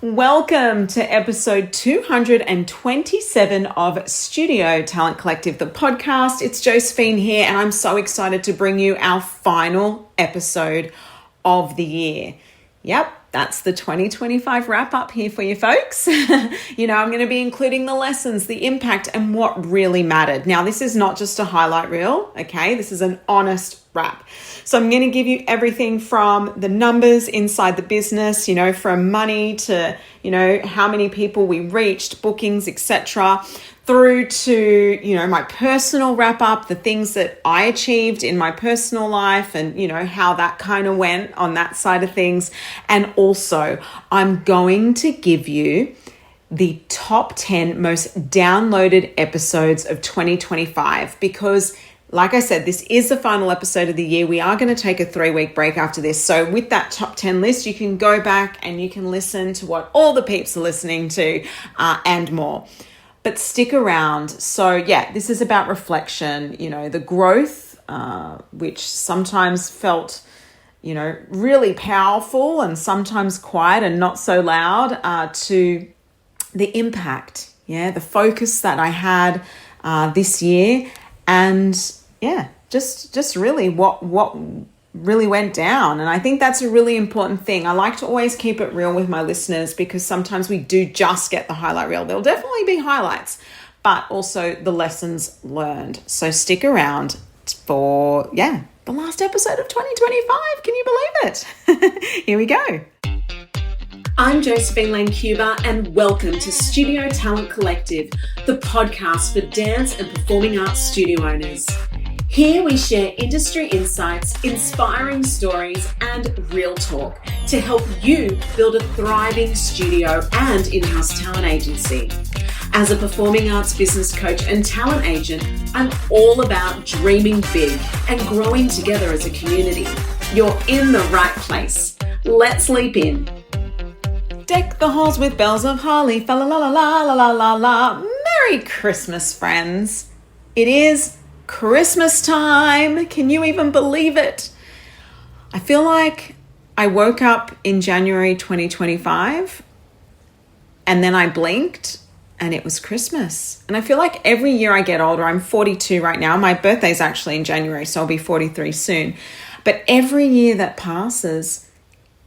Welcome to episode 227 of Studio Talent Collective, the podcast. It's Josephine here, and I'm so excited to bring you our final episode of the year. Yep, that's the 2025 wrap up here for you folks. I'm going to be including the lessons, the impact, and what really mattered. Now, this is not just a highlight reel, okay? This is an honest wrap. So I'm going to give you everything from the numbers inside the business, from money to, how many people we reached, bookings, etc., through to, my personal wrap up, the things that I achieved in my personal life and, how that kind of went on that side of things. And also I'm going to give you the top 10 most downloaded episodes of 2025 because, like I said, this is the final episode of the year. We are going to take a 3-week break after this. So with that top 10 list, you can go back and you can listen to what all the peeps are listening to and more. But stick around. So yeah, this is about reflection, the growth, which sometimes felt, really powerful and sometimes quiet and not so loud, to the impact, the focus that I had this year. And just really what really went down. And I think that's a really important thing. I like to always keep it real with my listeners because sometimes we do just get the highlight reel. There'll definitely be highlights, but also the lessons learned. So stick around for, the last episode of 2025. Can you believe it? Here we go. I'm Josephine Lancuba and welcome to Studio Talent Collective, the podcast for dance and performing arts studio owners. Here we share industry insights, inspiring stories, and real talk to help you build a thriving studio and in-house talent agency. As a performing arts business coach and talent agent, I'm all about dreaming big and growing together as a community. You're in the right place. Let's leap in. Deck the halls with bells of holly, fa la la la la la la la la. Merry Christmas, friends. It is Christmas time. Can you even believe it? I feel like I woke up in January 2025 and then I blinked and it was Christmas. And I feel like every year I get older, I'm 42 right now. My birthday's actually in January, so I'll be 43 soon. But every year that passes,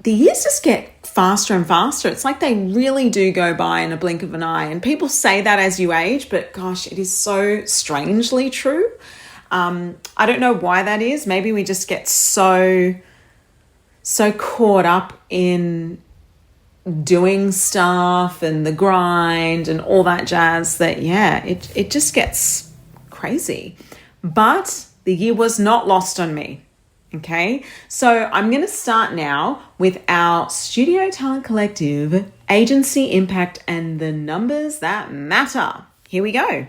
the years just get faster and faster. It's like they really do go by in a blink of an eye. And people say that as you age, but gosh, it is so strangely true. I don't know why that is. Maybe we just get so caught up in doing stuff and the grind and all that jazz that, it just gets crazy. But the year was not lost on me. Okay, so I'm going to start now with our Studio Talent Collective agency impact and the numbers that matter. Here we go.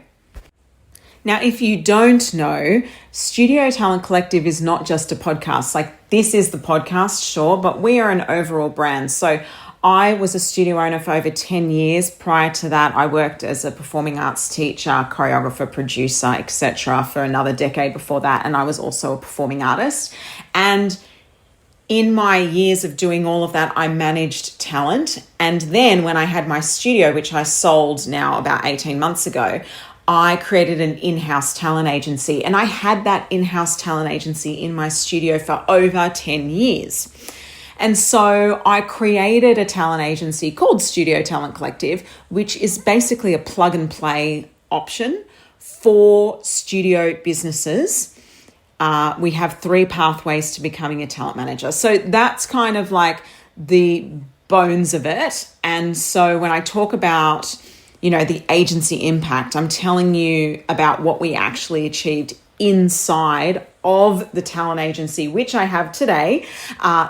Now, if you don't know, Studio Talent Collective is not just a podcast. Like, this is the podcast, sure, but we are an overall brand. So I was a studio owner for over 10 years. Prior to that, I worked as a performing arts teacher, choreographer, producer, etc. for another decade before that. And I was also a performing artist. And in my years of doing all of that, I managed talent. And then when I had my studio, which I sold now about 18 months ago, I created an in-house talent agency. And I had that in-house talent agency in my studio for over 10 years. And so I created a talent agency called Studio Talent Collective, which is basically a plug and play option for studio businesses. We have 3 pathways to becoming a talent manager. So that's kind of like the bones of it. And so when I talk about, the agency impact, I'm telling you about what we actually achieved inside of the talent agency, which I have today,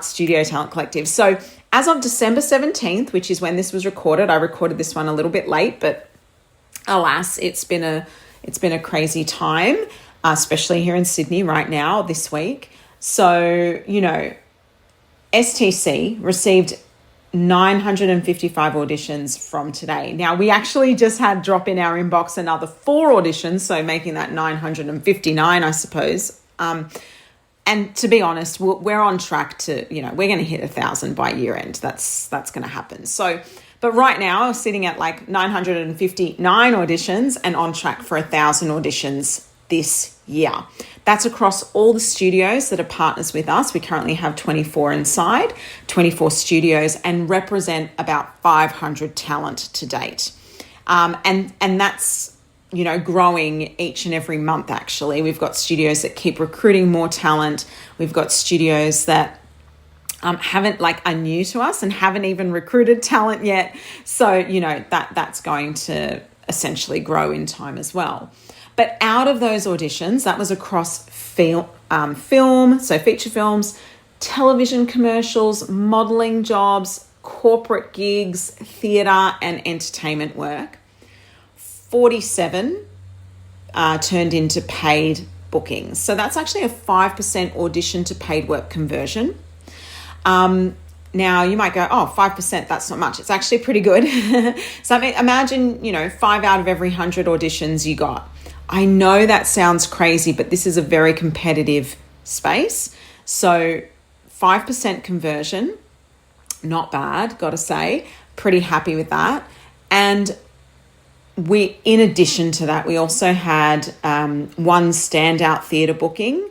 Studio Talent Collective. So as of December 17th, which is when this was recorded, I recorded this one a little bit late, but alas, it's been a crazy time, especially here in Sydney right now this week. So, STC received 955 auditions from today. Now, we actually just had drop in our inbox another 4 auditions, so making that 959, I suppose. And to be honest, we're on track to, we're going to hit 1,000 by year end. That's going to happen. So But right now, we're sitting at like 959 auditions and on track for 1,000 auditions this year. That's across all the studios that are partners with us. We currently have 24 inside, 24 studios, and represent about 500 talent to date. And that's, you know, growing each and every month, actually. We've got studios that keep recruiting more talent. We've got studios that are new to us and haven't even recruited talent yet. So, you know, that's going to essentially grow in time as well. But out of those auditions, that was across film, so feature films, television commercials, modeling jobs, corporate gigs, theatre and entertainment work. 47 turned into paid bookings. So that's actually a 5% audition to paid work conversion. Now you might go, 5%, that's not much. It's actually pretty good. So imagine, you know, 5 out of every 100 auditions you got. I know that sounds crazy, but this is a very competitive space. So 5% conversion, not bad, got to say, pretty happy with that. And in addition to that, we also had one standout theatre booking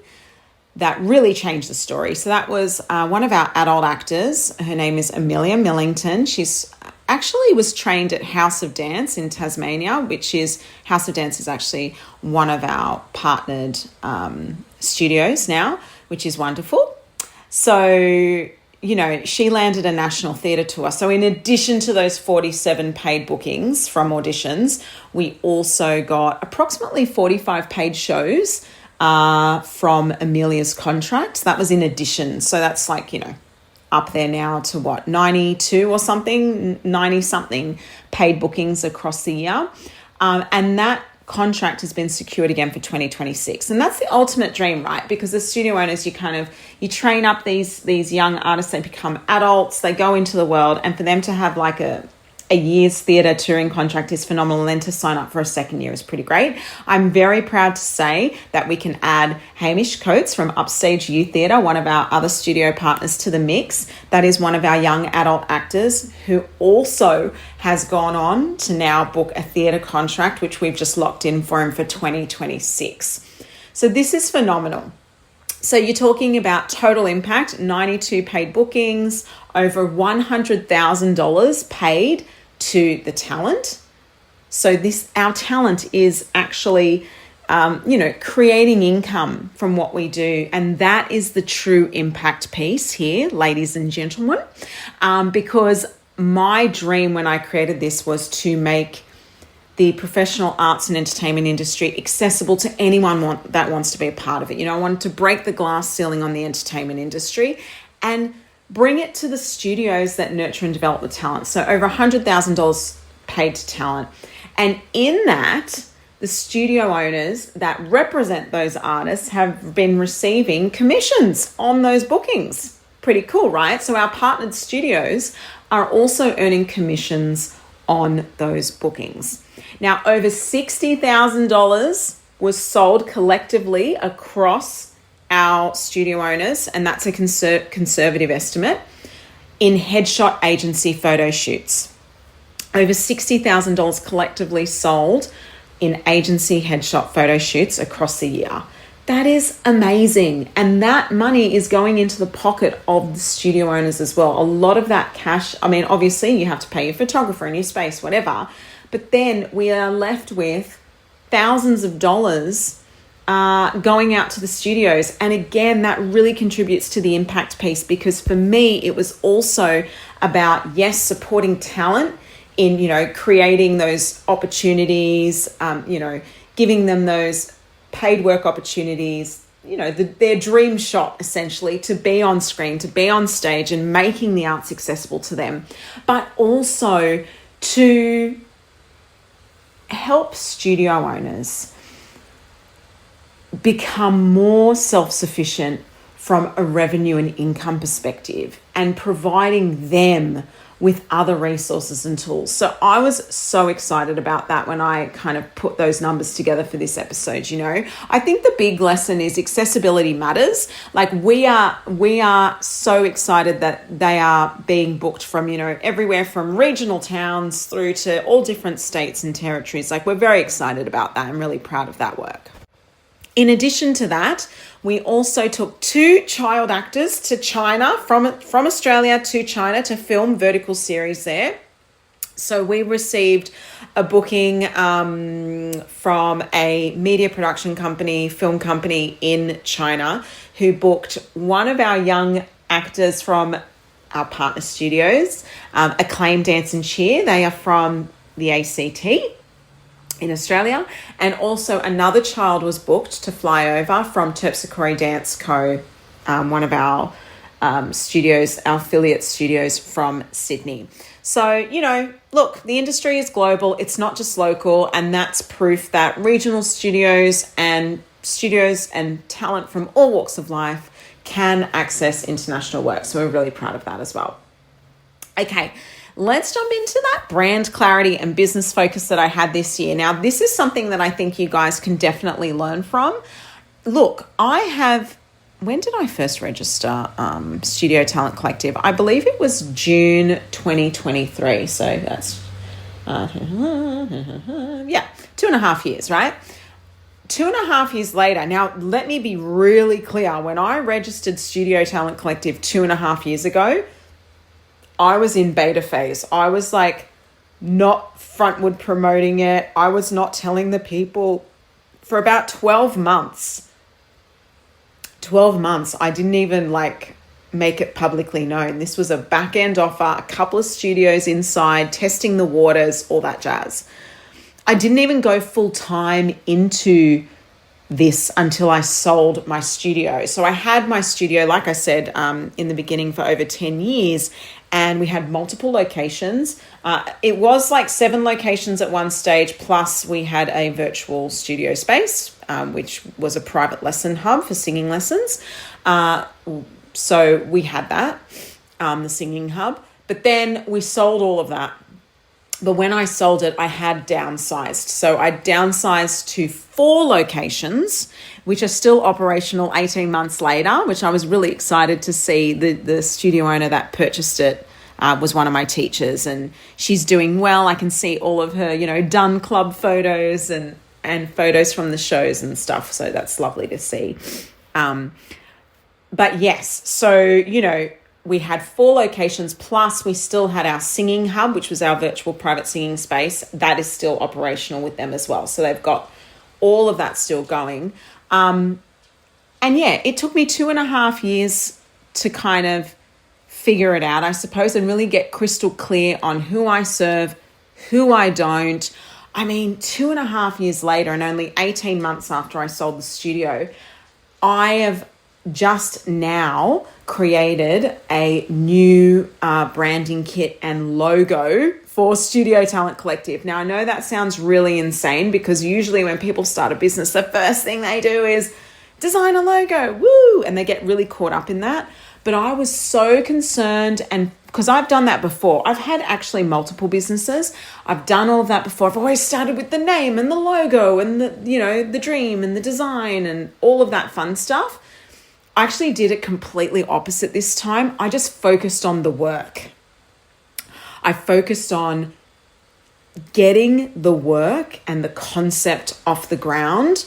that really changed the story. So that was one of our adult actors. Her name is Amelia Millington. She's actually was trained at House of Dance in Tasmania, House of Dance is actually one of our partnered studios now, which is wonderful. So, you know, she landed a national theatre tour. So in addition to those 47 paid bookings from auditions, we also got approximately 45 paid shows from Amelia's contract. That was in addition. So that's like, you know, up there now to 92 or something, 90 something paid bookings across the year. And that contract has been secured again for 2026. And that's the ultimate dream, right? Because as studio owners, you train up these young artists, they become adults, they go into the world, and for them to have like a year's theatre touring contract is phenomenal, and then to sign up for a second year is pretty great. I'm very proud to say that we can add Hamish Coates from Upstage Youth Theatre, one of our other studio partners, to the mix. That is one of our young adult actors who also has gone on to now book a theatre contract, which we've just locked in for him for 2026. So this is phenomenal. So you're talking about total impact, 92 paid bookings, over $100,000 paid to the talent. So our talent is actually, creating income from what we do. And that is the true impact piece here, ladies and gentlemen, because my dream when I created this was to make the professional arts and entertainment industry accessible to anyone that wants to be a part of it. You know, I wanted to break the glass ceiling on the entertainment industry and bring it to the studios that nurture and develop the talent. So over $100,000 paid to talent. And in that, the studio owners that represent those artists have been receiving commissions on those bookings. Pretty cool, right? So our partnered studios are also earning commissions on those bookings. Now, over $60,000 was sold collectively across our studio owners, and that's a conservative estimate, in headshot agency photo shoots. Over $60,000 collectively sold in agency headshot photo shoots across the year. That is amazing. And that money is going into the pocket of the studio owners as well. A lot of that cash, I mean, obviously you have to pay your photographer and your space, whatever, but then we are left with thousands of dollars going out to the studios. And again, that really contributes to the impact piece, because for me, it was also about, yes, supporting talent in, you know, creating those opportunities, giving them those paid work opportunities, you know, their dream shot essentially to be on screen, to be on stage and making the arts accessible to them, but also to help studio owners become more self-sufficient from a revenue and income perspective, and providing them with other resources and tools. So I was so excited about that when I kind of put those numbers together for this episode. I think the big lesson is accessibility matters. Like we are so excited that they are being booked from, everywhere from regional towns through to all different states and territories. Like we're very excited about that. I'm really proud of that work. In addition to that, we also took 2 child actors to China, from Australia to China, to film vertical series there. So we received a booking from a media production company, film company in China, who booked one of our young actors from our partner studios, Acclaim Dance and Cheer. They are from the ACT in Australia, and also another child was booked to fly over from Terpsichore Dance Co., one of our studios, our affiliate studios from Sydney. So, look, the industry is global, it's not just local, and that's proof that regional studios and talent from all walks of life can access international work. So we're really proud of that as well. Okay, let's jump into that brand clarity and business focus that I had this year. Now, this is something that I think you guys can definitely learn from. Look, when did I first register Studio Talent Collective? I believe it was June 2023. So that's, 2.5 years, right? 2.5 years later. Now, let me be really clear. When I registered Studio Talent Collective 2.5 years ago, I was in beta phase. I was like not frontward promoting it. I was not telling the people for about 12 months. 12 months. I didn't even make it publicly known. This was a back end offer, a couple of studios inside, testing the waters, all that jazz. I didn't even go full time into this until I sold my studio. So I had my studio, like I said, in the beginning for over 10 years, and we had multiple locations. It was 7 locations at one stage, plus we had a virtual studio space, which was a private lesson hub for singing lessons. So we had that, the singing hub, but then we sold all of that. But when I sold it, I had downsized. So I downsized to 4 locations, which are still operational 18 months later, which I was really excited to see. The studio owner that purchased it was one of my teachers, and she's doing well. I can see all of her, done club photos and photos from the shows and stuff. So that's lovely to see. But yes, so, we had 4 locations, plus we still had our singing hub, which was our virtual private singing space. That is still operational with them as well. So they've got all of that still going. And yeah, it took me 2.5 years to kind of figure it out, I suppose, and really get crystal clear on who I serve, who I don't. I mean, 2.5 years later, and only 18 months after I sold the studio, I have just now created a new branding kit and logo for Studio Talent Collective. Now, I know that sounds really insane, because usually when people start a business, the first thing they do is design a logo, woo, and they get really caught up in that. But I was so concerned, and because I've done that before. I've had actually multiple businesses. I've done all of that before. I've always started with the name and the logo and the dream and the design and all of that fun stuff. I actually did it completely opposite this time. I just focused on the work. I focused on getting the work and the concept off the ground.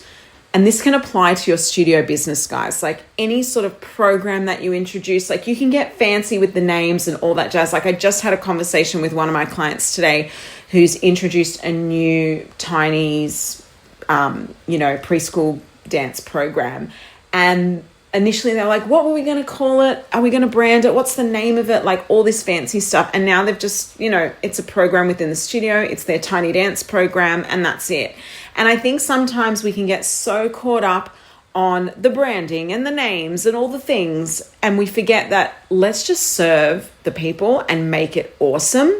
And this can apply to your studio business, guys. Like any sort of program that you introduce, like you can get fancy with the names and all that jazz. Like I just had a conversation with one of my clients today who's introduced a new Chinese, preschool dance program. And initially they were like, what were we going to call it? Are we going to brand it? What's the name of it? Like all this fancy stuff. And now they've just, it's a program within the studio. It's their tiny dance program and that's it. And I think sometimes we can get so caught up on the branding and the names and all the things. And we forget that let's just serve the people and make it awesome.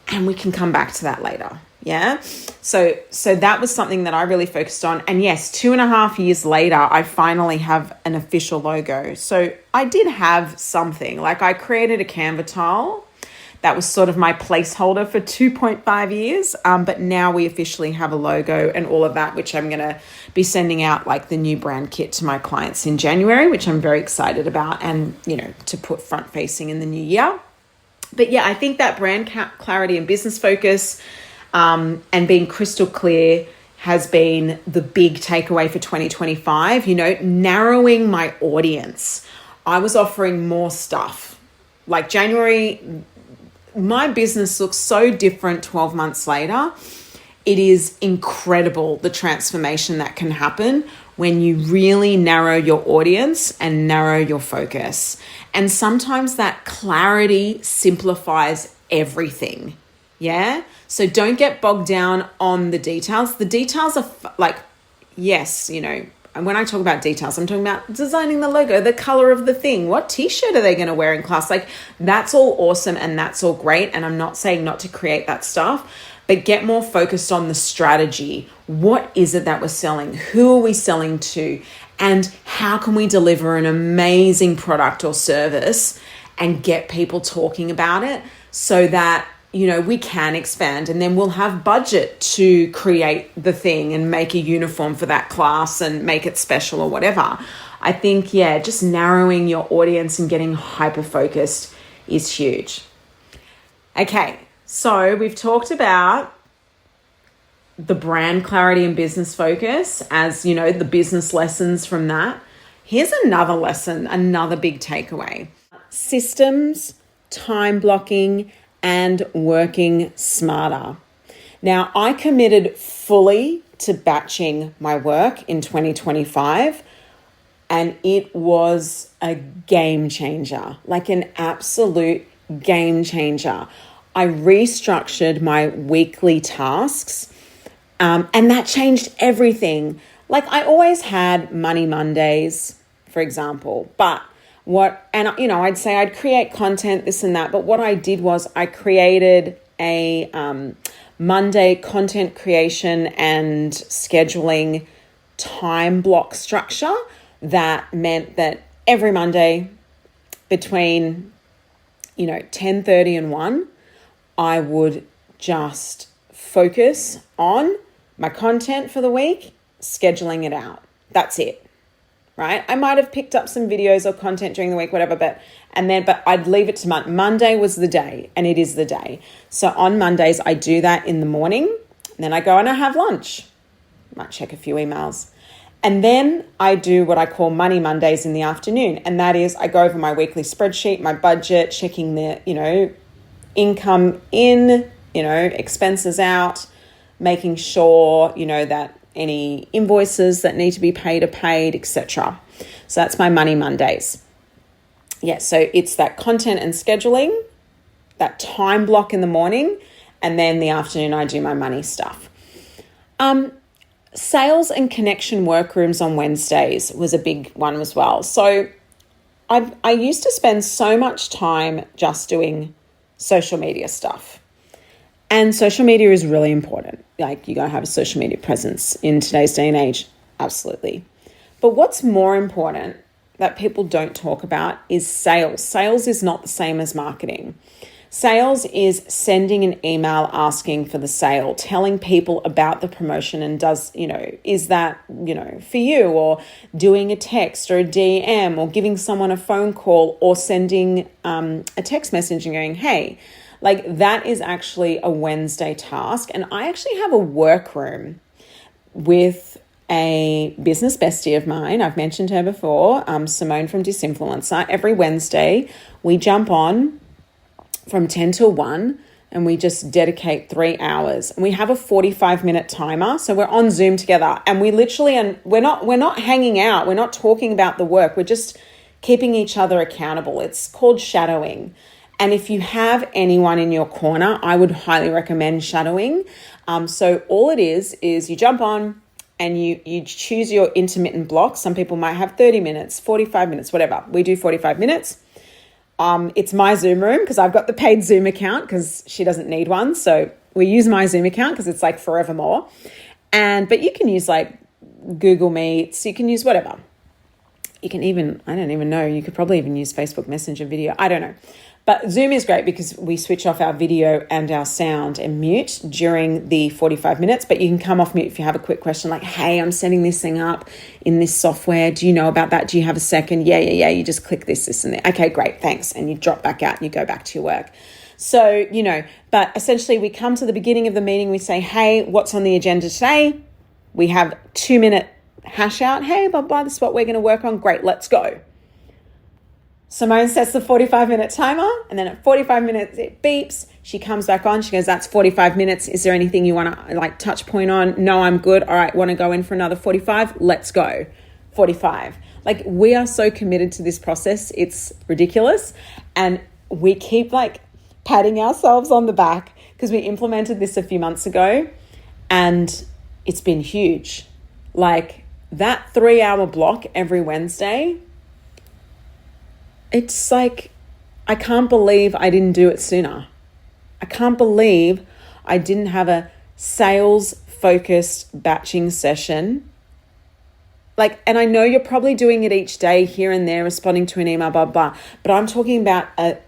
And we can come back to that later. Yeah. So that was something that I really focused on. And yes, 2.5 years later, I finally have an official logo. So I did have something. Like I created a Canva tile That was sort of my placeholder for 2.5 years. But now we officially have a logo and all of that, which I'm going to be sending out like the new brand kit to my clients in January, which I'm very excited about, and, you know, to put front facing in the new year. But yeah, I think that brand clarity and business focus and being crystal clear has been the big takeaway for 2025, you know, narrowing my audience. I was offering more stuff. Like January, my business looks so different 12 months later. It is incredible the transformation that can happen when you really narrow your audience and narrow your focus. And sometimes that clarity simplifies everything. Yeah. So don't get bogged down on the details. The details are yes, you know, and when I talk about details, I'm talking about designing the logo, the color of the thing, what t-shirt are they going to wear in class? Like, that's all awesome and that's all great. And I'm not saying not to create that stuff, but get more focused on the strategy. What is it that we're selling? Who are we selling to? And how can we deliver an amazing product or service and get people talking about it so that, you know, we can expand, and then we'll have budget to create the thing and make a uniform for that class and make it special or whatever. I think, yeah, just narrowing your audience and getting hyper-focused is huge. Okay, so we've talked about the brand clarity and business focus as, you know, the business lessons from that. Here's another lesson, another big takeaway. Systems, time blocking, and working smarter. Now, I committed fully to batching my work in 2025, and it was a game changer, like an absolute game changer. I restructured my weekly tasks, and that changed everything. Like, I always had Money Mondays, for example, but I'd say I'd create content, this and that. But what I did was I created a Monday content creation and scheduling time block structure that meant that every Monday between, 10:30 and 1, I would just focus on my content for the week, scheduling it out. That's it. Right? I might have picked up some videos or content during the week, whatever, but I'd leave it to Monday was the day, and it is the day. So on Mondays, I do that in the morning, and then I go and I have lunch. Might check a few emails. And then I do what I call Money Mondays in the afternoon. And that is I go over my weekly spreadsheet, my budget, checking the, income in, expenses out, making sure, that any invoices that need to be paid are paid, etc. So that's my Money Mondays. Yeah, so it's that content and scheduling, that time block in the morning, and then the afternoon I do my money stuff. Sales and connection workrooms on Wednesdays was a big one as well. So I used to spend so much time just doing social media stuff. And social media is really important. Like, you got to have a social media presence in today's day and age. Absolutely. But what's more important that people don't talk about is sales. Sales is not the same as marketing. Sales is sending an email asking for the sale, telling people about the promotion and is that, for you, or doing a text or a DM or giving someone a phone call or sending a text message and going, hey, like, that is actually a Wednesday task. And I actually have a workroom with a business bestie of mine. I've mentioned her before, Simone from Disinfluencer. Every Wednesday, we jump on from 10 till 1 and we just dedicate 3 hours. And we have a 45-minute timer. So we're on Zoom together, and we literally, and we're not hanging out. We're not talking about the work. We're just keeping each other accountable. It's called shadowing. And if you have anyone in your corner, I would highly recommend shadowing. So all it is you jump on and you choose your intermittent block. Some people might have 30 minutes, 45 minutes, whatever. We do 45 minutes. It's my Zoom room because I've got the paid Zoom account because she doesn't need one. So we use my Zoom account because it's like forevermore. But you can use like Google Meets. You can use whatever. You can even, I don't even know, you could probably even use Facebook Messenger video. I don't know. But Zoom is great because we switch off our video and our sound and mute during the 45 minutes, but you can come off mute if you have a quick question like, hey, I'm setting this thing up in this software. Do you know about that? Do you have a second? Yeah. You just click this and that. Okay, great, thanks. And you drop back out and you go back to your work. So, but essentially we come to the beginning of the meeting, we say, hey, what's on the agenda today? We have 2-minute hash out. Hey, blah, blah, this is what we're going to work on. Great, let's go. Simone sets the 45-minute timer, and then at 45 minutes, it beeps. She comes back on. She goes, that's 45 minutes. Is there anything you want to touch point on? No, I'm good. All right, want to go in for another 45? Let's go. 45. We are so committed to this process. It's ridiculous. And we keep patting ourselves on the back because we implemented this a few months ago and it's been huge. That 3-hour block every Wednesday, it's I can't believe I didn't do it sooner. I can't believe I didn't have a sales-focused batching session. And I know you're probably doing it each day here and there, responding to an email, blah, blah, but I'm talking about a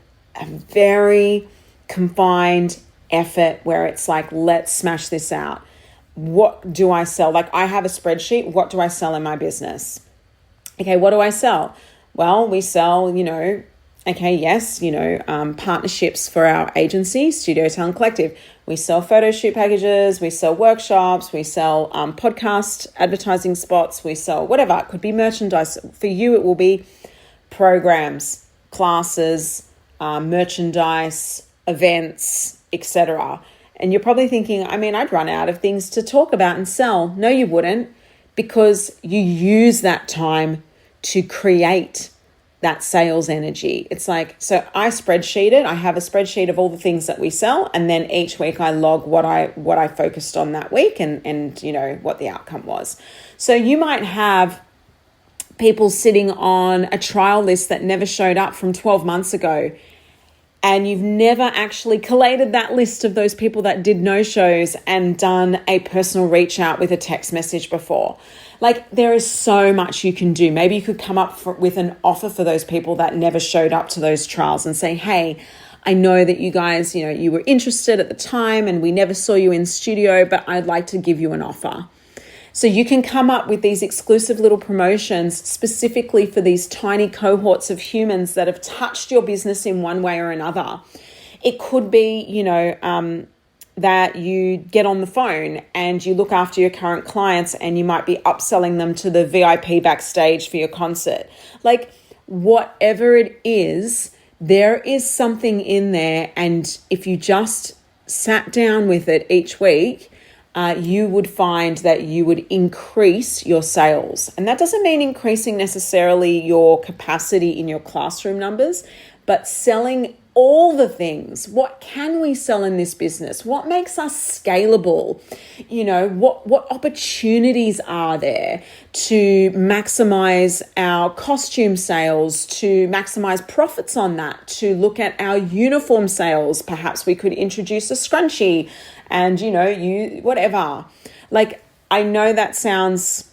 very confined effort where it's let's smash this out. What do I sell? I have a spreadsheet. What do I sell in my business? Okay, what do I sell? Well, we sell, partnerships for our agency, Studio Talent Collective. We sell photo shoot packages, we sell workshops, we sell podcast advertising spots, we sell whatever. It could be merchandise. For you, it will be programs, classes, merchandise, events, etc. And you're probably thinking, I'd run out of things to talk about and sell. No, you wouldn't, because you use that time to create that sales energy. It's so I spreadsheet it. I have a spreadsheet of all the things that we sell. And then each week I log what I focused on that week and what the outcome was. So you might have people sitting on a trial list that never showed up from 12 months ago. And you've never actually collated that list of those people that did no-shows and done a personal reach out with a text message before. There is so much you can do. Maybe you could come up with an offer for those people that never showed up to those trials and say, hey, I know that you guys, you were interested at the time and we never saw you in studio, but I'd like to give you an offer. So you can come up with these exclusive little promotions specifically for these tiny cohorts of humans that have touched your business in one way or another. It could be, that you get on the phone and you look after your current clients and you might be upselling them to the VIP backstage for your concert. Whatever it is, there is something in there. And if you just sat down with it each week, you would find that you would increase your sales. And that doesn't mean increasing necessarily your capacity in your classroom numbers, but selling all the things. What can we sell in this business? What makes us scalable? What opportunities are there to maximize our costume sales, to maximize profits on that, to look at our uniform sales? Perhaps we could introduce a scrunchie and, whatever. I know that sounds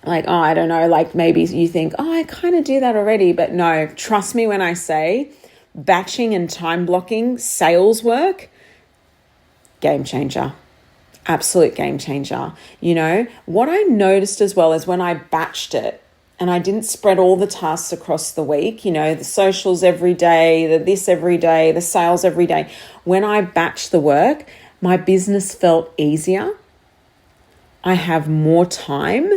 I don't know, maybe you think, I kind of do that already. But no, trust me when I say batching and time blocking sales work, game changer, absolute game changer. What I noticed as well is when I batched it and I didn't spread all the tasks across the week, the socials every day, the this every day, the sales every day. When I batched the work, my business felt easier. I have more time.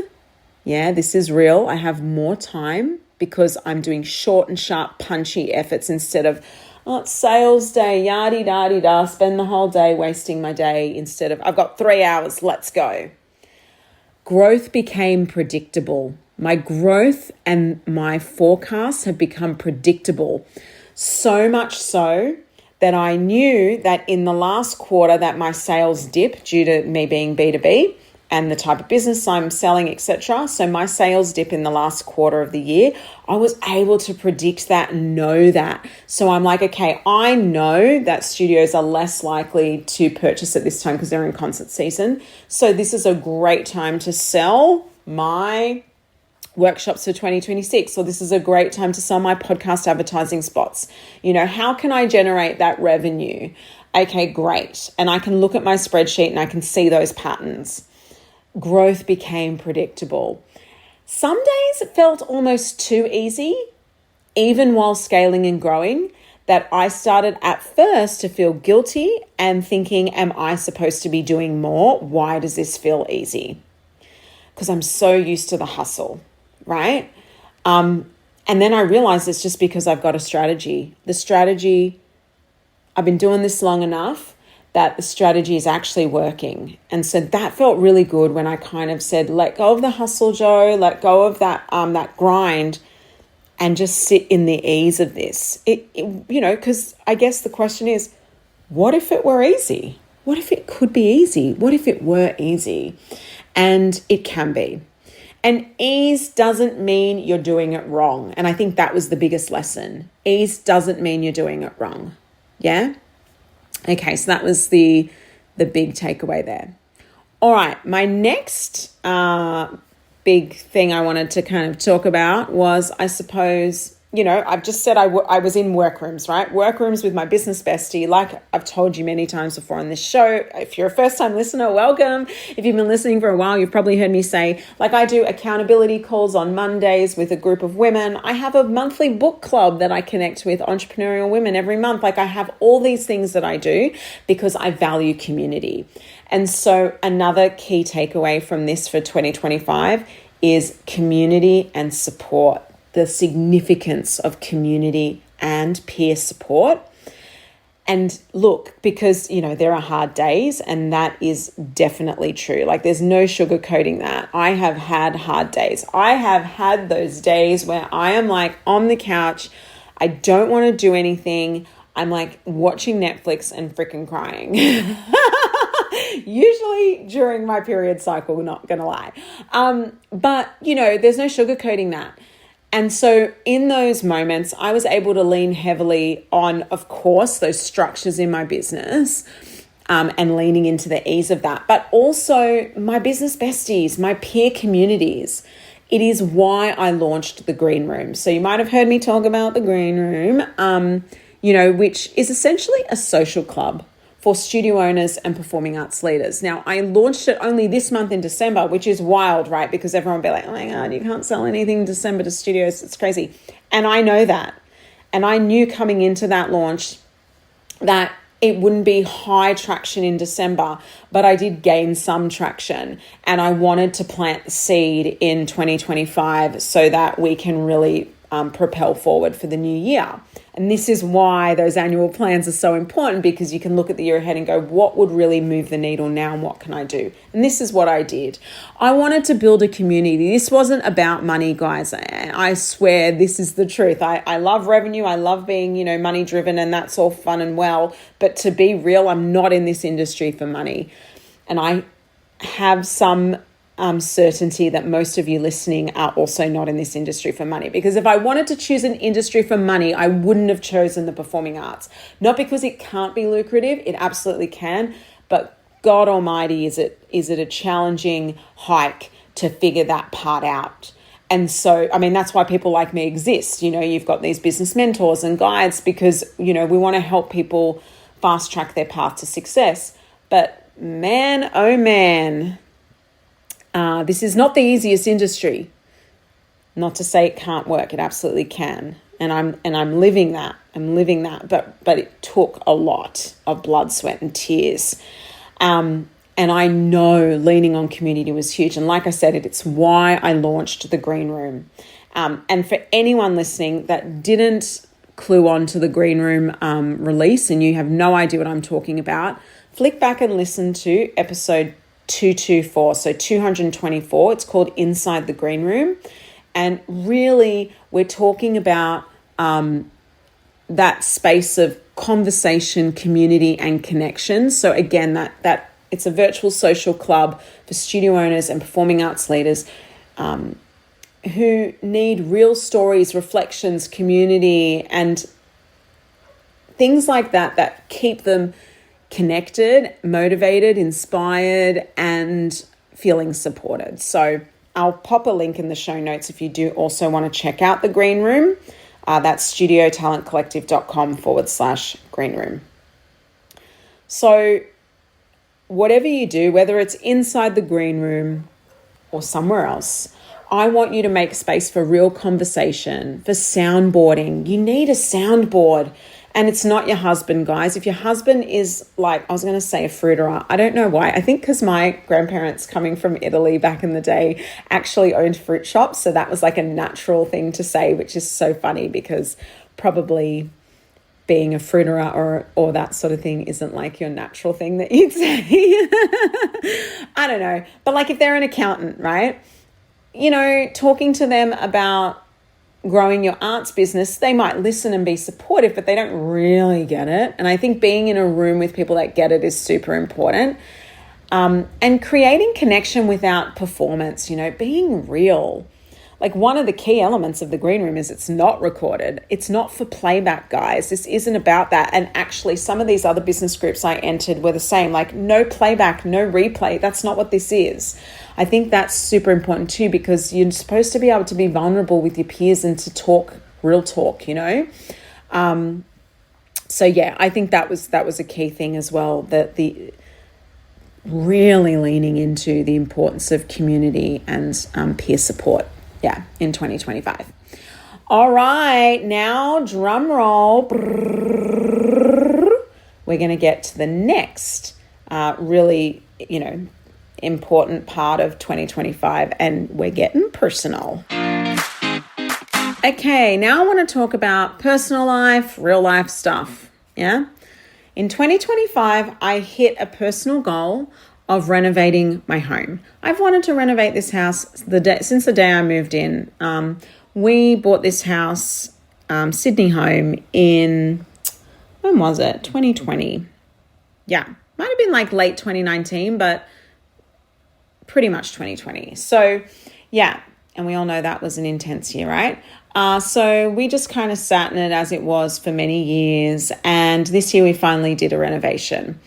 Yeah, this is real. I have more time because I'm doing short and sharp, punchy efforts instead of, it's sales day, yada-da-da-da, spend the whole day wasting my day instead of, I've got 3 hours, let's go. Growth became predictable. My growth and my forecasts have become predictable. So much so that I knew that in the last quarter that my sales dip due to me being B2B, and the type of business I'm selling, etc. So my sales dip in the last quarter of the year, I was able to predict that and know that. So I'm okay, I know that studios are less likely to purchase at this time because they're in concert season. So this is a great time to sell my workshops for 2026, or this is a great time to sell my podcast advertising spots. How can I generate that revenue? Okay, great. And I can look at my spreadsheet and I can see those patterns. Growth became predictable. Some days it felt almost too easy, even while scaling and growing, that I started at first to feel guilty and thinking, am I supposed to be doing more? Why does this feel easy? Because I'm so used to the hustle, right? And then I realized it's just because I've got a strategy. The strategy, I've been doing this long enough that the strategy is actually working. And so that felt really good when I kind of said, let go of the hustle, Joe, let go of that grind, and just sit in the ease of this. Because I guess the question is, what if it were easy? What if it could be easy? What if it were easy? And it can be. And ease doesn't mean you're doing it wrong. And I think that was the biggest lesson. Ease doesn't mean you're doing it wrong. Yeah? Okay, so that was the big takeaway there. All right, my next big thing I wanted to kind of talk about was, I suppose, I've just said I was in workrooms, right? Workrooms with my business bestie. Like I've told you many times before on this show, if you're a first-time listener, welcome. If you've been listening for a while, you've probably heard me say, I do accountability calls on Mondays with a group of women. I have a monthly book club that I connect with entrepreneurial women every month. I have all these things that I do because I value community. And so another key takeaway from this for 2025 is community and support. The significance of community and peer support. And look, because, there are hard days, and that is definitely true. There's no sugarcoating that. I have had hard days. I have had those days where I am on the couch. I don't want to do anything. I'm watching Netflix and freaking crying. Usually during my period cycle, not going to lie. But, there's no sugarcoating that. And so in those moments, I was able to lean heavily on, of course, those structures in my business, and leaning into the ease of that, but also my business besties, my peer communities. It is why I launched the Greenroom. So you might have heard me talk about the Greenroom, which is essentially a social club for studio owners and performing arts leaders. Now, I launched it only this month in December, which is wild, right? Because everyone will be like, oh my God, you can't sell anything in December to studios. It's crazy. And I know that. And I knew coming into that launch that it wouldn't be high traction in December, but I did gain some traction. And I wanted to plant the seed in 2025 so that we can really propel forward for the new year. And this is why those annual plans are so important, because you can look at the year ahead and go, what would really move the needle now and what can I do? And this is what I did. I wanted to build a community. This wasn't about money, guys. I swear this is the truth. I love revenue. I love being, money driven, and that's all fun and well. But to be real, I'm not in this industry for money. And I have some certainty that most of you listening are also not in this industry for money. Because if I wanted to choose an industry for money, I wouldn't have chosen the performing arts. Not because it can't be lucrative, it absolutely can, but God Almighty, is it a challenging hike to figure that part out. And so, that's why people like me exist. You've got these business mentors and guides because, we want to help people fast track their path to success. But man, oh man, this is not the easiest industry. Not to say it can't work; it absolutely can, and I'm living that. But it took a lot of blood, sweat, and tears. And I know leaning on community was huge. And like I said, it's why I launched the Greenroom. And for anyone listening that didn't clue on to the Greenroom release, and you have no idea what I'm talking about, flick back and listen to episode 224, so 224. It's called Inside the Greenroom. And really, we're talking about that space of conversation, community, and connection. So again, that it's a virtual social club for studio owners and performing arts leaders who need real stories, reflections, community, and things like that keep them connected, motivated, inspired, and feeling supported. So I'll pop a link in the show notes if you do also want to check out the Green Room. That's studiotalentcollective.com/greenroom. So whatever you do, whether it's inside the Green Room or somewhere else, I want you to make space for real conversation, for soundboarding. You need a soundboard. And it's not your husband, guys. If your husband is like, I was going to say a fruiterer. I don't know why. I think because my grandparents coming from Italy back in the day actually owned fruit shops. So that was like a natural thing to say, which is so funny because probably being a fruiterer or that sort of thing isn't like your natural thing that you'd say. I don't know. But like if they're an accountant, right? You know, talking to them about growing your art's business, they might listen and be supportive, but they don't really get it. And I think being in a room with people that get it is super important. And creating connection without performance, you know, being real. Like one of the key elements of the Green Room is it's not recorded. It's not for playback, guys. This isn't about that. And actually some of these other business groups I entered were the same, like no playback, no replay. That's not what this is. I think that's super important too, because you're supposed to be able to be vulnerable with your peers and to talk real talk, you know? So yeah, I think that was a key thing as well, that the really leaning into the importance of community and peer support. Yeah, in 2025. All right, now drum roll. We're going to get to the next really, you know, important part of 2025, and we're getting personal. Okay, now I want to talk about personal life, real life stuff. Yeah. In 2025, I hit a personal goal of renovating my home. I've wanted to renovate this house since the day I moved in. We bought this house, Sydney home, in, when was it? 2020. Yeah, might have been like late 2019, but pretty much 2020. So yeah, and we all know that was an intense year, right? So we just kind of sat in it as it was for many years. And this year we finally did a renovation.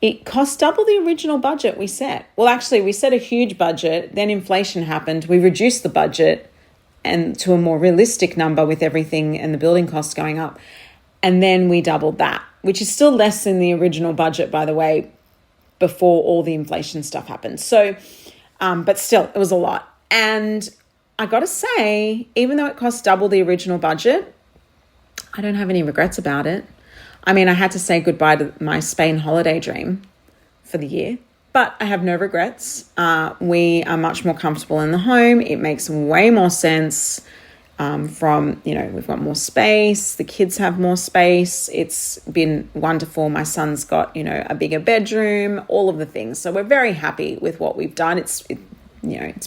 It cost double the original budget we set. Well, actually, we set a huge budget. Then inflation happened. We reduced the budget and to a more realistic number with everything and the building costs going up. And then we doubled that, which is still less than the original budget, by the way, before all the inflation stuff happened. So, but still, it was a lot. And I got to say, even though it cost double the original budget, I don't have any regrets about it. I mean, I had to say goodbye to my Spain holiday dream for the year, but I have no regrets. We are much more comfortable in the home. It makes way more sense from, you know, we've got more space. The kids have more space. It's been wonderful. My son's got, you know, a bigger bedroom, all of the things. So we're very happy with what we've done. It's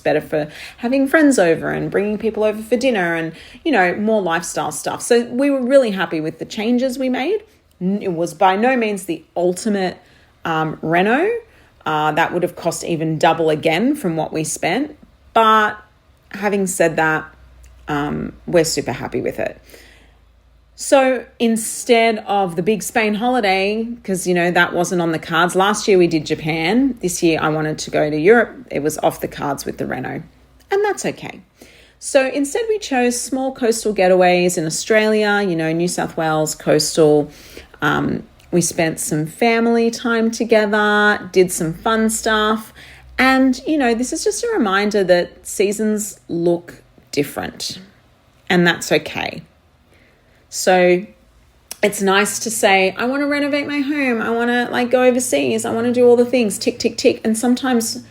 better for having friends over and bringing people over for dinner and, you know, more lifestyle stuff. So we were really happy with the changes we made. It was by no means the ultimate reno. That would have cost even double again from what we spent. But having said that, we're super happy with it. So instead of the big Spain holiday, because, you know, that wasn't on the cards. Last year we did Japan. This year I wanted to go to Europe. It was off the cards with the reno. And that's okay. So instead we chose small coastal getaways in Australia, you know, New South Wales, coastal. We spent some family time together, did some fun stuff. And, you know, this is just a reminder that seasons look different, and that's okay. So it's nice to say, I want to renovate my home. I want to like go overseas. I want to do all the things, tick, tick, tick. And sometimes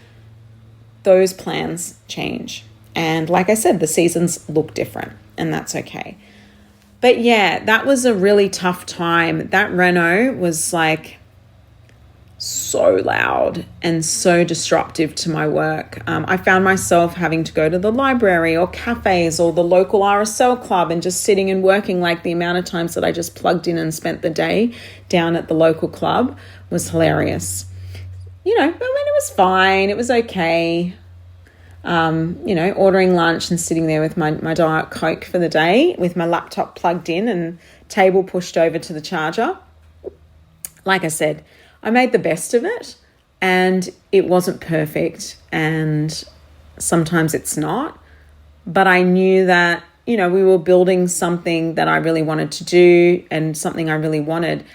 those plans change. And like I said, the seasons look different, and that's okay. But yeah, that was a really tough time. That reno was like so loud and so disruptive to my work. I found myself having to go to the library or cafes or the local RSL club and just sitting and working. Like the amount of times that I just plugged in and spent the day down at the local club was hilarious. You know, but when it was fine, it was okay. You know, ordering lunch and sitting there with my Diet Coke for the day with my laptop plugged in and table pushed over to the charger. Like I said, I made the best of it, and it wasn't perfect. And sometimes it's not. But I knew that, we were building something that I really wanted to do and something I really wanted.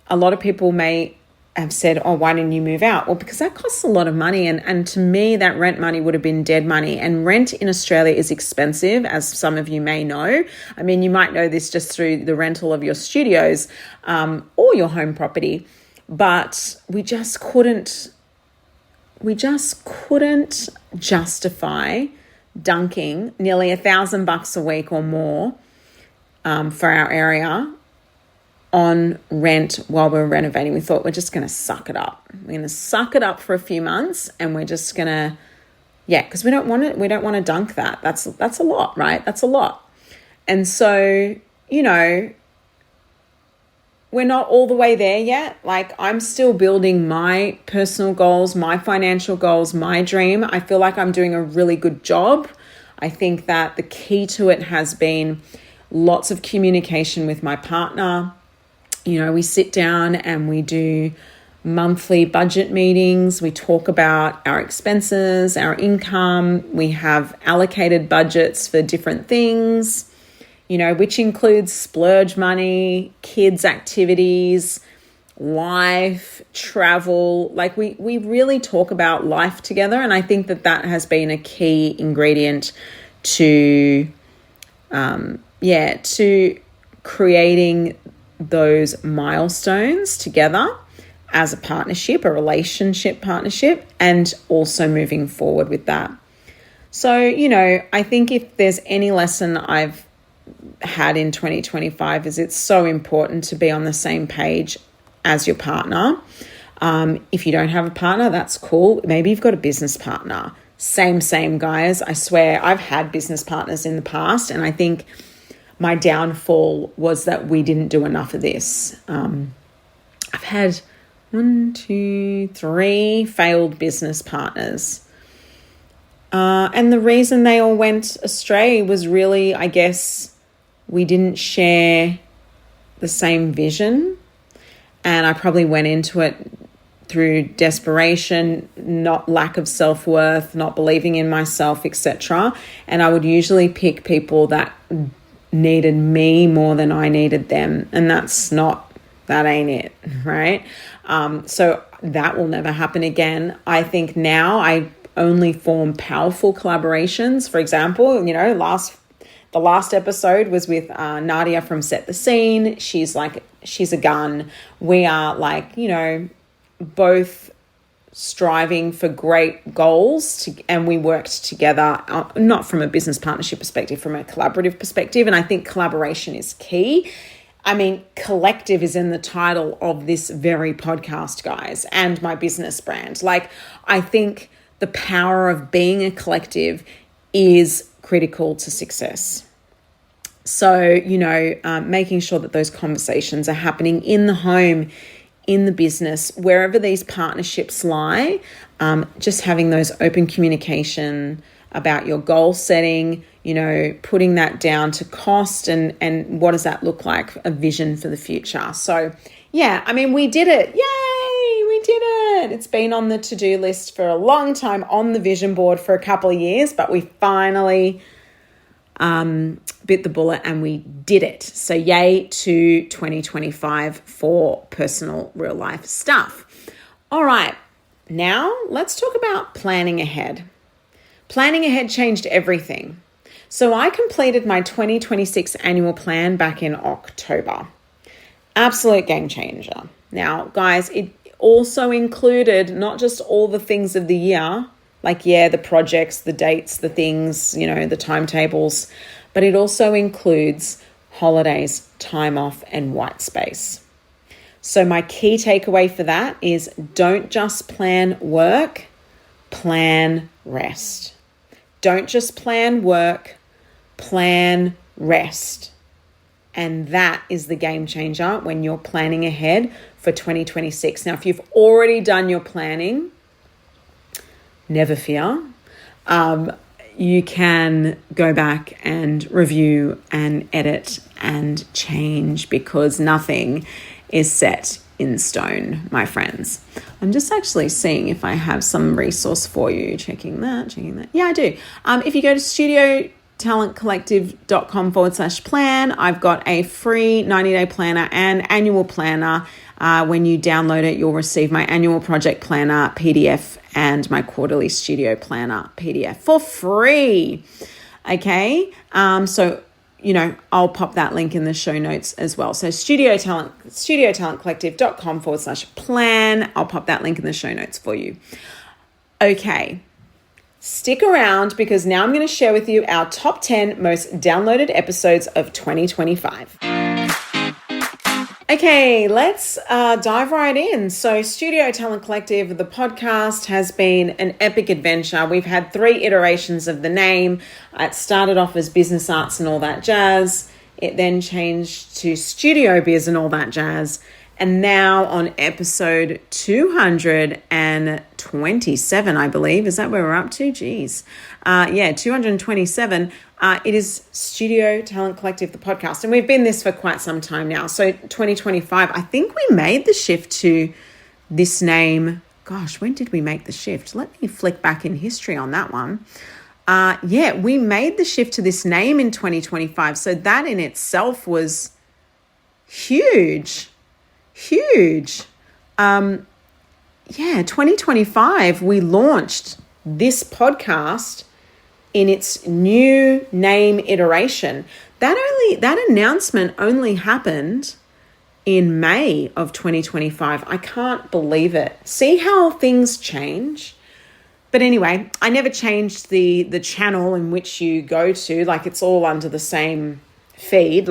A lot of people may have said, oh, why didn't you move out? Well, because that costs a lot of money. And to me, that rent money would have been dead money. And rent in Australia is expensive, as some of you may know. I mean, you might know this just through the rental of your studios or your home property. But we just couldn't justify dunking nearly $1,000 a week or more for our area on rent while we were renovating. We thought, we're just going to suck it up. We're going to suck it up for a few months, and we're just going to, because we don't want to dunk that. That's a lot, right? That's a lot. And so, we're not all the way there yet. Like, I'm still building my personal goals, my financial goals, my dream. I feel like I'm doing a really good job. I think that the key to it has been lots of communication with my partner. We sit down and we do monthly budget meetings. We talk about our expenses, our income. We have allocated budgets for different things, which includes splurge money, kids' activities, life, travel. Like we really talk about life together. And I think that has been a key ingredient to creating those milestones together as a partnership, a relationship partnership, and also moving forward with that. So, I think if there's any lesson I've had in 2025 is it's so important to be on the same page as your partner. If you don't have a partner, that's cool. Maybe you've got a business partner. Same, guys. I swear I've had business partners in the past, and I think my downfall was that we didn't do enough of this. I've had 1, 2, 3 failed business partners. And the reason they all went astray was really, I guess, we didn't share the same vision. And I probably went into it through desperation, not lack of self-worth, not believing in myself, etc. And I would usually pick people that needed me more than I needed them. And that ain't it, right? So that will never happen again. I think now I only form powerful collaborations. For example, the last episode was with Nadia from Set the Scene. She's a gun. We are both striving for great goals and we worked together, not from a business partnership perspective, from a collaborative perspective. And I think collaboration is key. I mean, collective is in the title of this very podcast, guys, and my business brand. I think the power of being a collective is critical to success. So, making sure that those conversations are happening in the home, in the business, wherever these partnerships lie, just having those open communication about your goal setting, putting that down to cost and what does that look like, a vision for the future. So, we did it. Yay, we did it. It's been on the to-do list for a long time, on the vision board for a couple of years, but we finally bit the bullet and we did it. So yay to 2025 for personal real life stuff. All right, now let's talk about planning ahead. Planning ahead changed everything. So I completed my 2026 annual plan back in October. Absolute game changer. Now, guys, it also included not just all the things of the year, the projects, the dates, the things, the timetables, but it also includes holidays, time off, and white space. So my key takeaway for that is don't just plan work, plan rest. Don't just plan work, plan rest. And that is the game changer when you're planning ahead for 2026. Now, if you've already done your planning, never fear. You can go back and review and edit and change because nothing is set in stone, my friends. I'm just actually seeing if I have some resource for you. Checking that. Yeah, I do. If you go to studiotalentcollective.com/plan, I've got a free 90-day planner and annual planner. When you download it, you'll receive my annual project planner PDF and my quarterly studio planner PDF for free. Okay. So, I'll pop that link in the show notes as well. So studiotalentcollective.com/plan. I'll pop that link in the show notes for you. Okay. Stick around because now I'm going to share with you our top 10 most downloaded episodes of 2025. Okay, let's dive right in. So Studio Talent Collective, the podcast, has been an epic adventure. We've had 3 iterations of the name. It started off as Business Arts and All That Jazz. It then changed to Studio Biz and All That Jazz. And now on episode 227, I believe. Is that where we're up to? Geez. 227. It is Studio Talent Collective, the podcast. And we've been this for quite some time now. So 2025, I think we made the shift to this name. Gosh, when did we make the shift? Let me flick back in history on that one. We made the shift to this name in 2025. So that in itself was huge. 2025, we launched this podcast in its new name iteration. That announcement only happened in May of 2025. I can't believe it. See how things change? But anyway, I never changed the channel in which you go to. Like, it's all under the same feed,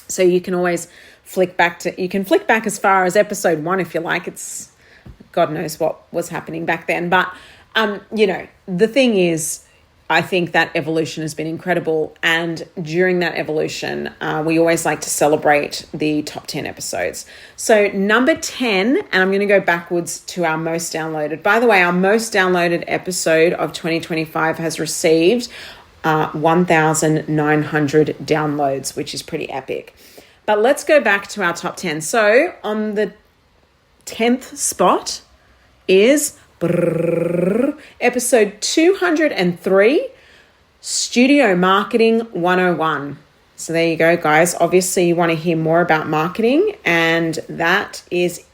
so you can always flick back as far as episode 1 if you like. It's God knows what was happening back then. But, the thing is, I think that evolution has been incredible. And during that evolution, we always like to celebrate the top 10 episodes. So number 10, and I'm going to go backwards to our most downloaded. By the way, our most downloaded episode of 2025 has received 1,900 downloads, which is pretty epic. But let's go back to our top 10. So on the 10th spot is episode 203, Studio Marketing 101. So there you go, guys. Obviously, you want to hear more about marketing, and that is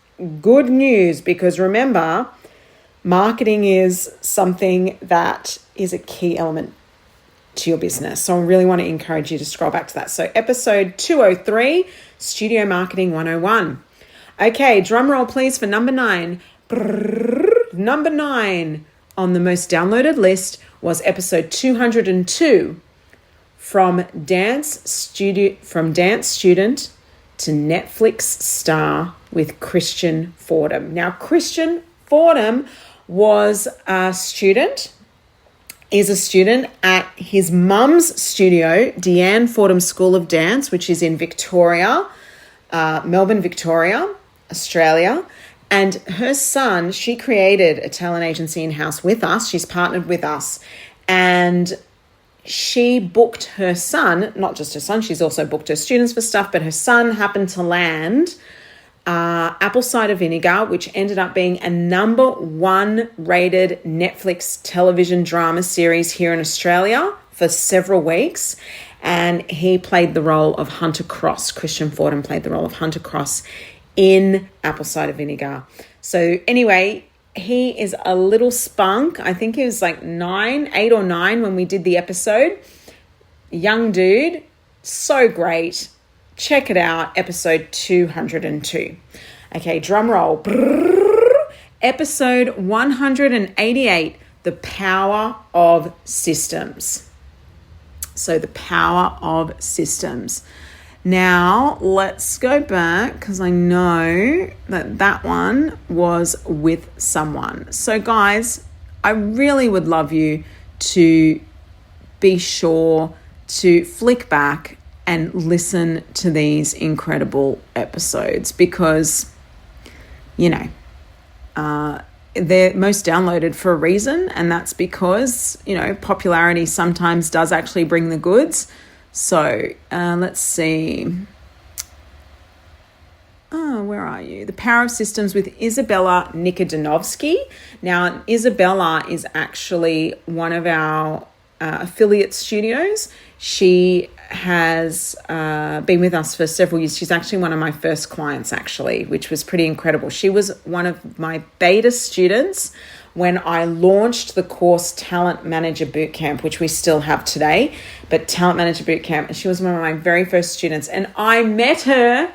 good news because remember, marketing is something that is a key element to your business. So I really want to encourage you to scroll back to that. So episode 203, Studio Marketing 101. Okay, drum roll please for number 9. Number 9 on the most downloaded list was episode 202, from dance student to Netflix star with Christian Fordham. Now, Christian Fordham is a student at his mum's studio, Deanne Fordham School of Dance, which is in Victoria, Melbourne, Victoria, Australia. And her son, she created a talent agency in-house with us. She's partnered with us. And she booked her son, not just her son, she's also booked her students for stuff, but her son happened to land Apple Cider Vinegar, which ended up being a number 1 rated Netflix television drama series here in Australia for several weeks. And he played the role of Hunter Cross. Christian Fordham played the role of Hunter Cross in Apple Cider Vinegar. So anyway, he is a little spunk. I think he was like 8 or 9 when we did the episode. Young dude, so great. Check it out, episode 202. Okay, drum roll. Episode 188, The Power of Systems. So the power of systems. Now, let's go back because I know that one was with someone. So, guys, I really would love you to be sure to flick back and listen to these incredible episodes because, they're most downloaded for a reason, and that's because, popularity sometimes does actually bring the goods. So, let's see. where are you? The Power of Systems with Isabella Nikodinovsky. Now, Isabella is actually one of our affiliate studios. She has been with us for several years. She's actually one of my first clients, actually, which was pretty incredible. She was one of my beta students when I launched the course Talent Manager Bootcamp, which we still have today, but Talent Manager Bootcamp. And she was one of my very first students. And I met her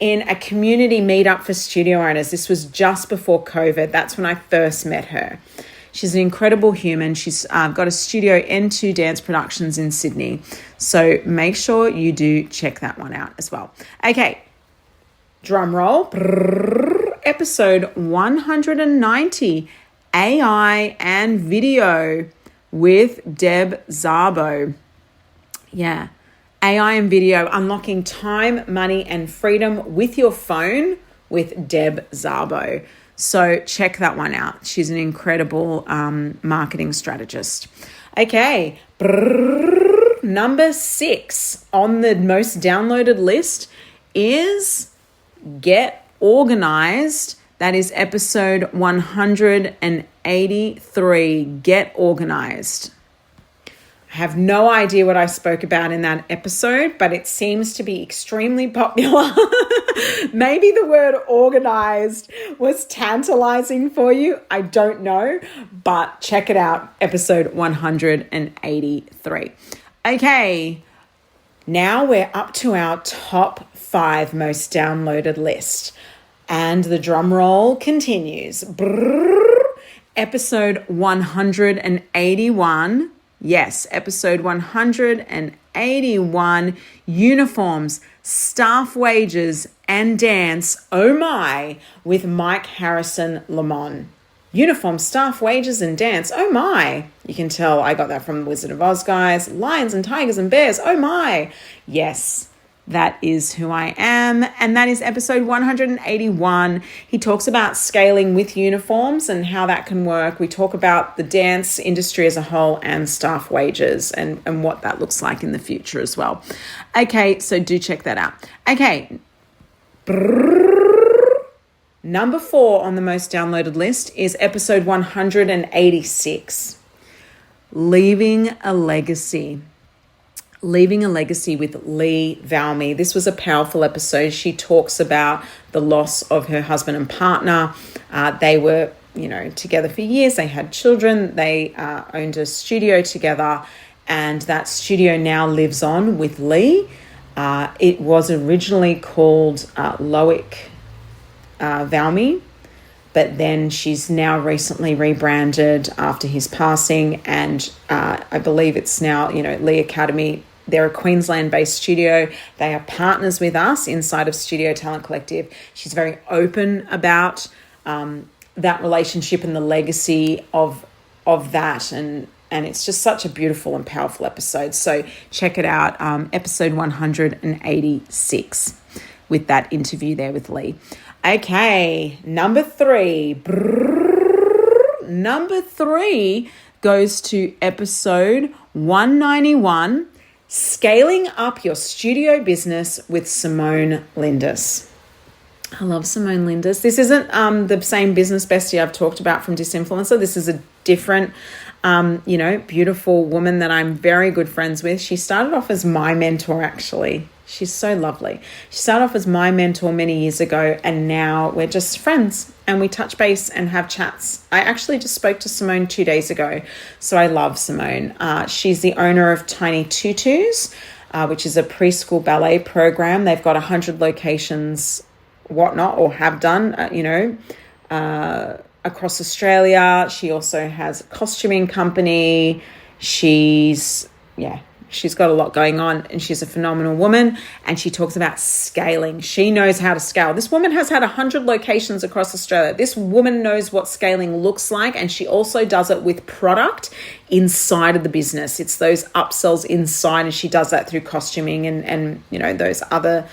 in a community meetup for studio owners. This was just before COVID. That's when I first met her. She's an incredible human. She's got a studio, N2 Dance Productions in Sydney. So make sure you do check that one out as well. Okay, drum roll. Episode 190, AI and Video with Deb Szabo. Yeah, AI and video, unlocking time, money, and freedom with your phone with Deb Szabo. So check that one out. She's an incredible marketing strategist. Okay, number 6 on the most downloaded list is Get Organized. That is episode 183, Get Organized. I have no idea what I spoke about in that episode, but it seems to be extremely popular. Maybe the word organized was tantalizing for you. I don't know, but check it out, episode 183. Okay, now we're up to our top 5 most downloaded list. And the drum roll continues. Episode 181. Yes, episode 181, uniforms, staff wages, and dance, oh my, with Mike Harrison Lamont. Uniform, staff, wages, and dance, oh my. You can tell I got that from the Wizard of Oz, guys. Lions and tigers and bears, oh my. Yes, that is who I am. And that is episode 181. He talks about scaling with uniforms and how that can work. We talk about the dance industry as a whole and staff wages and what that looks like in the future as well. Okay, so do check that out. Okay. Number 4 on the most downloaded list is episode 186. Leaving a Legacy. Leaving a Legacy with Lee Valmy. This was a powerful episode. She talks about the loss of her husband and partner. They were, together for years. They had children. They owned a studio together, and that studio now lives on with Lee. It was originally called Loic Valmy, but then she's now recently rebranded after his passing, and I believe it's now, Lee Academy. They're a Queensland-based studio. They are partners with us inside of Studio Talent Collective. She's very open about that relationship and the legacy of that, and it's just such a beautiful and powerful episode. So check it out, episode 186, with that interview there with Lee. Okay, number 3. Number 3 goes to episode 191, Scaling Up Your Studio Business with Simone Lindis. I love Simone Lindis. This isn't the same business bestie I've talked about from Disinfluencer. This is a different, beautiful woman that I'm very good friends with. She started off as my mentor, actually. She's so lovely. She started off as my mentor many years ago, and now we're just friends and we touch base and have chats. I actually just spoke to Simone 2 days ago, so I love Simone. She's the owner of Tiny Tutus, which is a preschool ballet program. They've got 100 locations, whatnot, or have done, across Australia. She also has a costuming company. She's got a lot going on, and she's a phenomenal woman, and she talks about scaling. She knows how to scale. This woman has had 100 locations across Australia. This woman knows what scaling looks like, and she also does it with product inside of the business. It's those upsells inside, and she does that through costuming and those other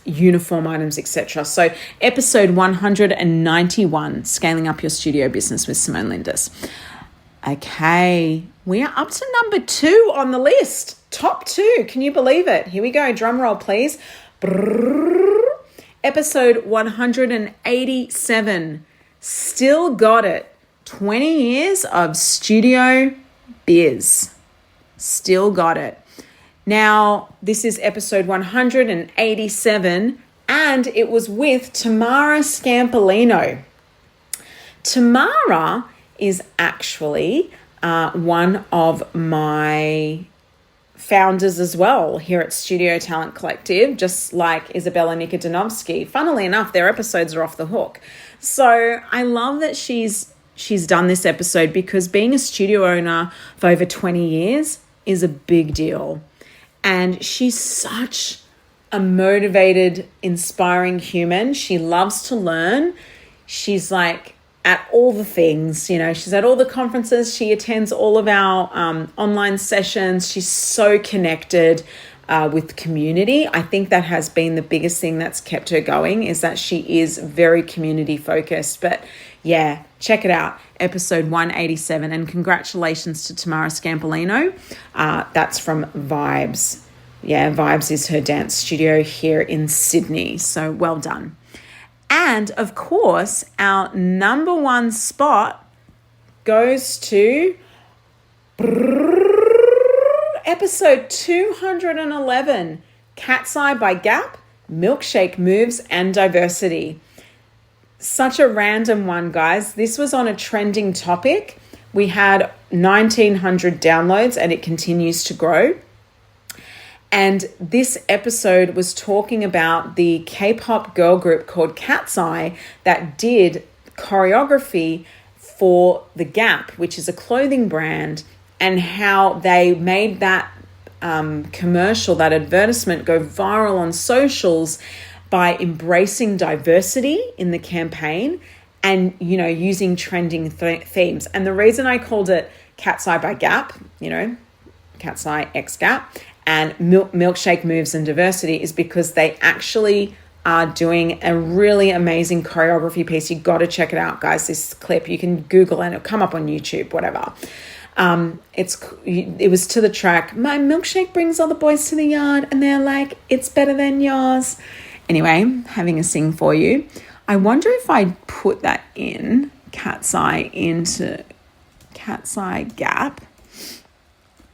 uniform items, etc. So episode 191, Scaling Up Your Studio Business with Simone Lindis. Okay, we are up to number 2 on the list. Top 2. Can you believe it? Here we go. Drum roll, please. Episode 187. Still got it. 20 years of studio biz. Still got it. Now, this is episode 187, and it was with Tamara Scampolino. Tamara is actually one of my founders as well here at Studio Talent Collective, just like Isabella Nikodanovsky. Funnily enough, their episodes are off the hook. So I love that she's done this episode, because being a studio owner for over 20 years is a big deal. And she's such a motivated, inspiring human. She loves to learn. She's like at all the things, she's at all the conferences. She attends all of our online sessions. She's so connected with community. I think that has been the biggest thing that's kept her going, is that she is very community focused. But yeah, check it out, episode 187. And congratulations to Tamara Scampolino. That's from Vibes. Yeah, Vibes is her dance studio here in Sydney. So well done. And of course, our number one spot goes to episode 211, Cat's Eye by Gap, Milkshake Moves and Diversity. Such a random one, guys. This was on a trending topic. We had 1,900 downloads and it continues to grow. And this episode was talking about the K-pop girl group called Cat's Eye that did choreography for The Gap, which is a clothing brand, and how they made that commercial, that advertisement, go viral on socials by embracing diversity in the campaign and, using trending themes. And the reason I called it Cat's Eye by Gap, Cat's Eye X Gap, and Milkshake Moves and Diversity is because they actually are doing a really amazing choreography piece. You got to check it out, guys. This clip, you can Google and it'll come up on YouTube, whatever. It was to the track, "My milkshake brings all the boys to the yard," and they're like, "It's better than yours." Anyway, having a sing for you. I wonder if I put that in Cat's Eye into Cat's Eye Gap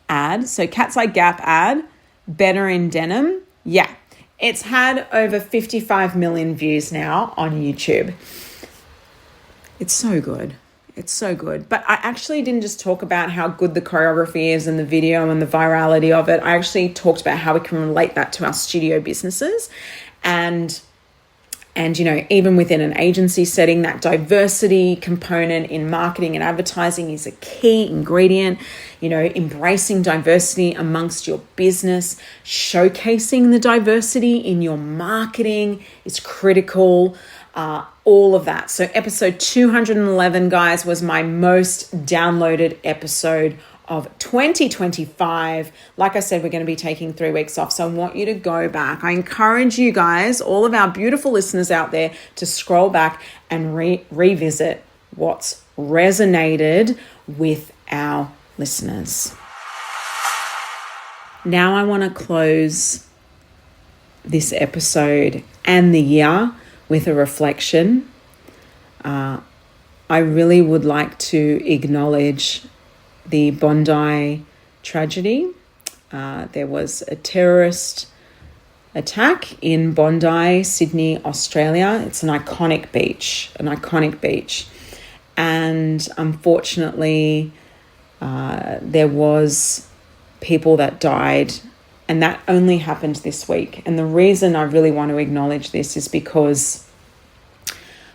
ad. So Cat's Eye Gap ad, better in denim. Yeah, it's had over 55 million views now on YouTube. It's so good. It's so good. But I actually didn't just talk about how good the choreography is and the video and the virality of it. I actually talked about how we can relate that to our studio businesses. And even within an agency setting, that diversity component in marketing and advertising is a key ingredient. Embracing diversity amongst your business, showcasing the diversity in your marketing is critical. All of that. So episode 211, guys, was my most downloaded episode of 2025. Like I said, we're going to be taking 3 weeks off. So I want you to go back. I encourage you guys, all of our beautiful listeners out there, to scroll back and revisit what's resonated with our listeners. Now I want to close this episode and the year with a reflection. I really would like to acknowledge the Bondi tragedy. There was a terrorist attack in Bondi, Sydney, Australia. It's an iconic beach. And unfortunately, there was people that died, and that only happened this week. And the reason I really want to acknowledge this is because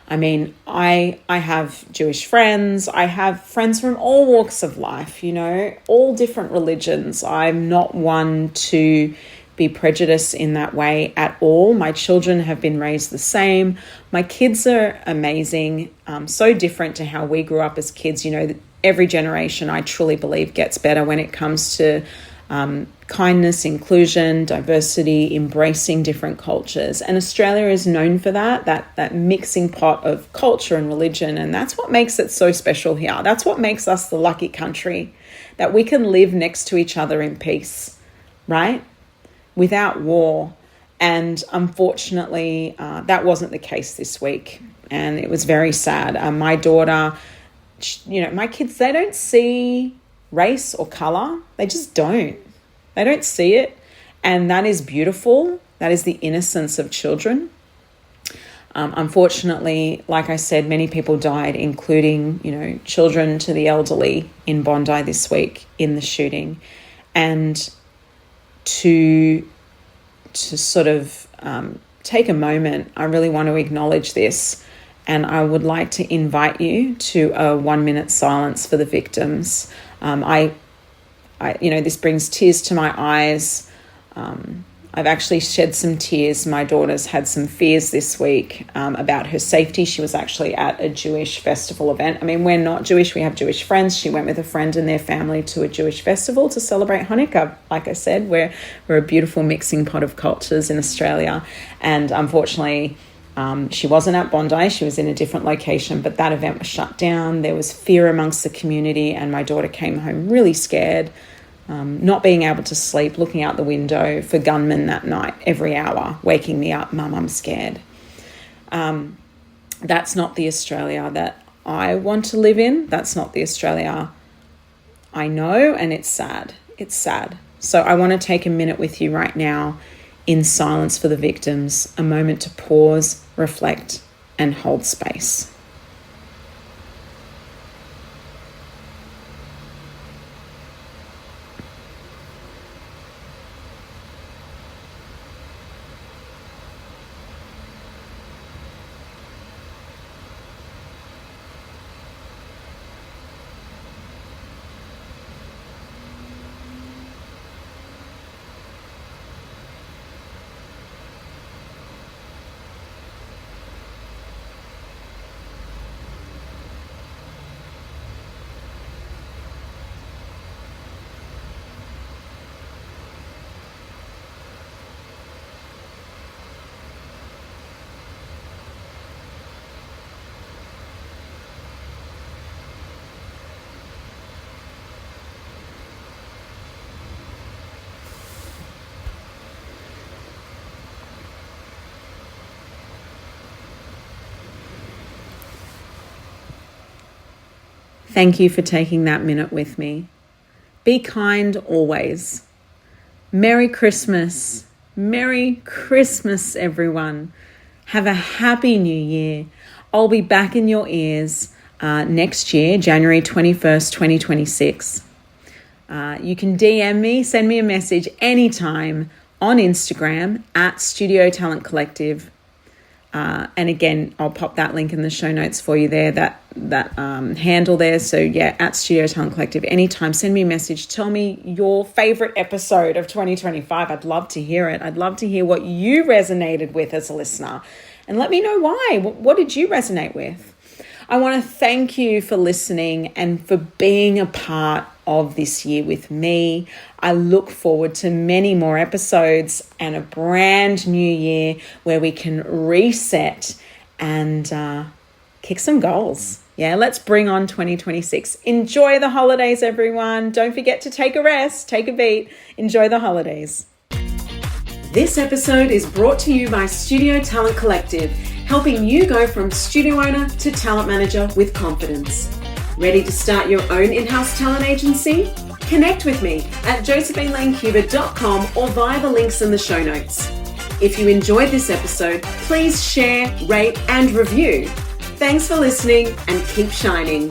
I have Jewish friends. I have friends from all walks of life, all different religions. I'm not one to be prejudiced in that way at all. My children have been raised the same. My kids are amazing, so different to how we grew up as kids. Every generation, I truly believe, gets better when it comes to kindness, inclusion, diversity, embracing different cultures. And Australia is known for that mixing pot of culture and religion. And that's what makes it so special here. That's what makes us the lucky country, that we can live next to each other in peace, right? Without war. And unfortunately, that wasn't the case this week. And it was very sad. My daughter, my kids, they don't see race or color. They just don't. They don't see it. And that is beautiful. That is the innocence of children. Unfortunately, like I said, many people died, including, children to the elderly in Bondi this week in the shooting. And to sort of take a moment, I really want to acknowledge this. And I would like to invite you to a 1-minute silence for the victims. This brings tears to my eyes. I've actually shed some tears. My daughter's had some fears this week about her safety. She was actually at a Jewish festival event. I mean, we're not Jewish. We have Jewish friends. She went with a friend and their family to a Jewish festival to celebrate Hanukkah. Like I said, we're a beautiful mixing pot of cultures in Australia. And unfortunately, she wasn't at Bondi. She was in a different location, but that event was shut down. There was fear amongst the community, and my daughter came home really scared. Not being able to sleep, looking out the window for gunmen that night every hour, waking me up, Mum, I'm scared. That's not the Australia that I want to live in. That's not the Australia I know, and it's sad. It's sad. So I want to take a minute with you right now in silence for the victims, a moment to pause, reflect, and hold space. Thank you for taking that minute with me. Be kind always. Merry Christmas. Merry Christmas, everyone. Have a happy new year. I'll be back in your ears next year, January 21st, 2026. You can DM me, send me a message anytime on Instagram at Studio Talent Collective. And again, I'll pop that link in the show notes for you there, that handle there. So yeah, at Studio Talent Collective, anytime, send me a message. Tell me your favorite episode of 2025. I'd love to hear it. I'd love to hear what you resonated with as a listener. And let me know why. What did you resonate with? I want to thank you for listening and for being a part of this year with me. I look forward to many more episodes and a brand new year where we can reset and kick some goals. Yeah, let's bring on 2026. Enjoy the holidays, everyone. Don't forget to take a rest, take a beat. Enjoy the holidays. This episode is brought to you by Studio Talent Collective, helping you go from studio owner to talent manager with confidence. Ready to start your own in-house talent agency? Connect with me at josephinelancuba.com or via the links in the show notes. If you enjoyed this episode, please share, rate, and review. Thanks for listening and keep shining.